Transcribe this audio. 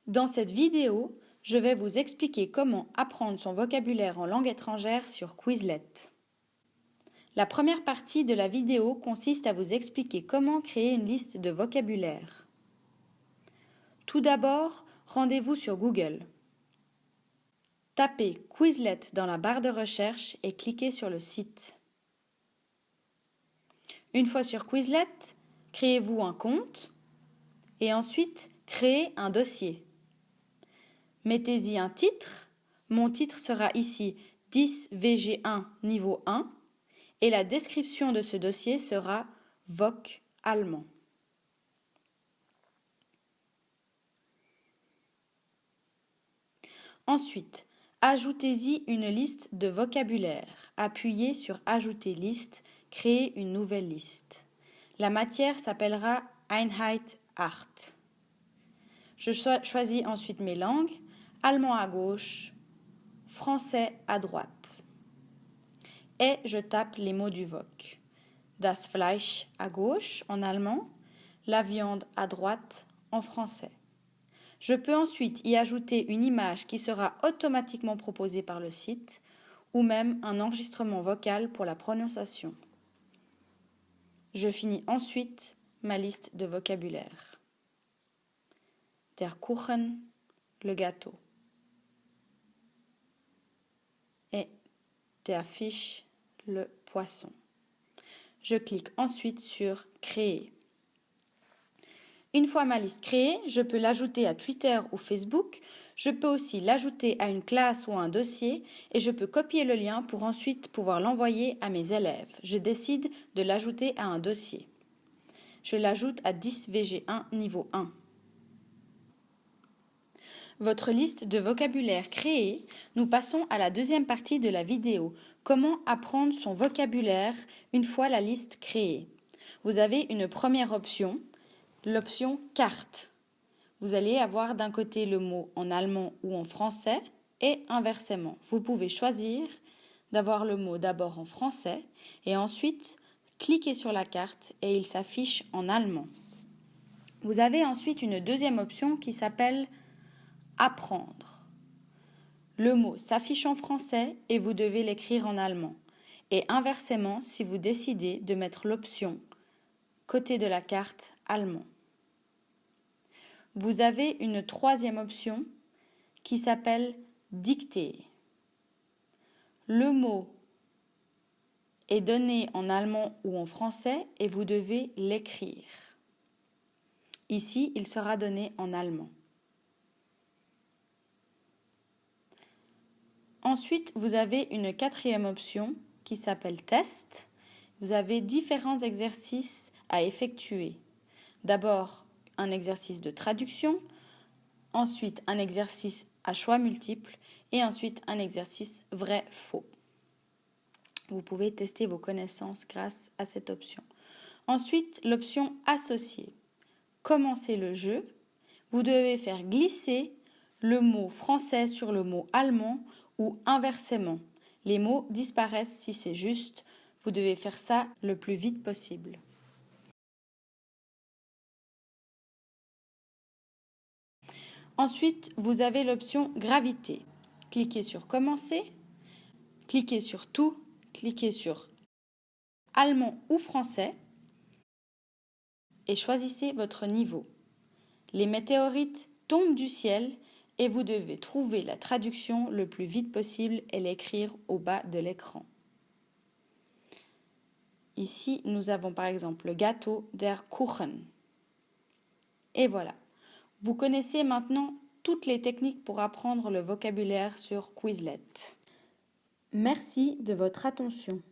Dans cette vidéo, je vais vous expliquer comment apprendre son vocabulaire en langue étrangère sur Quizlet. La première partie de la vidéo consiste à vous expliquer comment créer une liste de vocabulaire. Tout d'abord, rendez-vous sur Google. Tapez Quizlet dans la barre de recherche et cliquez sur le site. Une fois sur Quizlet, créez-vous un compte et ensuite créez un dossier. Mettez-y un titre. Mon titre sera ici 10 VG1 niveau 1 et la description de ce dossier sera Voc allemand. Ensuite, ajoutez-y une liste de vocabulaire. Appuyez sur Ajouter liste, créer une nouvelle liste. La matière s'appellera Einheit 8. Je choisis ensuite mes langues, allemand à gauche, français à droite. Et je tape les mots du voc. Das Fleisch à gauche en allemand, la viande à droite en français. Je peux ensuite y ajouter une image qui sera automatiquement proposée par le site ou même un enregistrement vocal pour la prononciation. Je finis ensuite ma liste de vocabulaire. Der Kuchen, le gâteau. Et der Fisch, le poisson. Je clique ensuite sur Créer. Une fois ma liste créée, je peux l'ajouter à Twitter ou Facebook. Je peux aussi l'ajouter à une classe ou à un dossier et je peux copier le lien pour ensuite pouvoir l'envoyer à mes élèves. Je décide de l'ajouter à un dossier. Je l'ajoute à 10 VG1 niveau 1. Votre liste de vocabulaire créée, nous passons à la deuxième partie de la vidéo. Comment apprendre son vocabulaire une fois la liste créée? Vous avez une première option, l'option carte. Vous allez avoir d'un côté le mot en allemand ou en français et inversement. Vous pouvez choisir d'avoir le mot d'abord en français et ensuite cliquer sur la carte et il s'affiche en allemand. Vous avez ensuite une deuxième option qui s'appelle apprendre. Le mot s'affiche en français et vous devez l'écrire en allemand. Et inversement si vous décidez de mettre l'option côté de la carte allemand. Vous avez une troisième option qui s'appelle dicter. Le mot est donné en allemand ou en français et vous devez l'écrire. Ici, il sera donné en allemand. Ensuite, vous avez une quatrième option qui s'appelle test. Vous avez différents exercices à effectuer. D'abord, un exercice de traduction, ensuite un exercice à choix multiples et ensuite un exercice vrai-faux. Vous pouvez tester vos connaissances grâce à cette option. Ensuite, l'option associée. Commencez le jeu. Vous devez faire glisser le mot français sur le mot allemand ou inversement. Les mots disparaissent si c'est juste. Vous devez faire ça le plus vite possible. Ensuite, vous avez l'option gravité. Cliquez sur Commencer, cliquez sur Tout, cliquez sur Allemand ou Français et choisissez votre niveau. Les météorites tombent du ciel et vous devez trouver la traduction le plus vite possible et l'écrire au bas de l'écran. Ici, nous avons par exemple le gâteau, der Kuchen. Et voilà. Vous connaissez maintenant toutes les techniques pour apprendre le vocabulaire sur Quizlet. Merci de votre attention.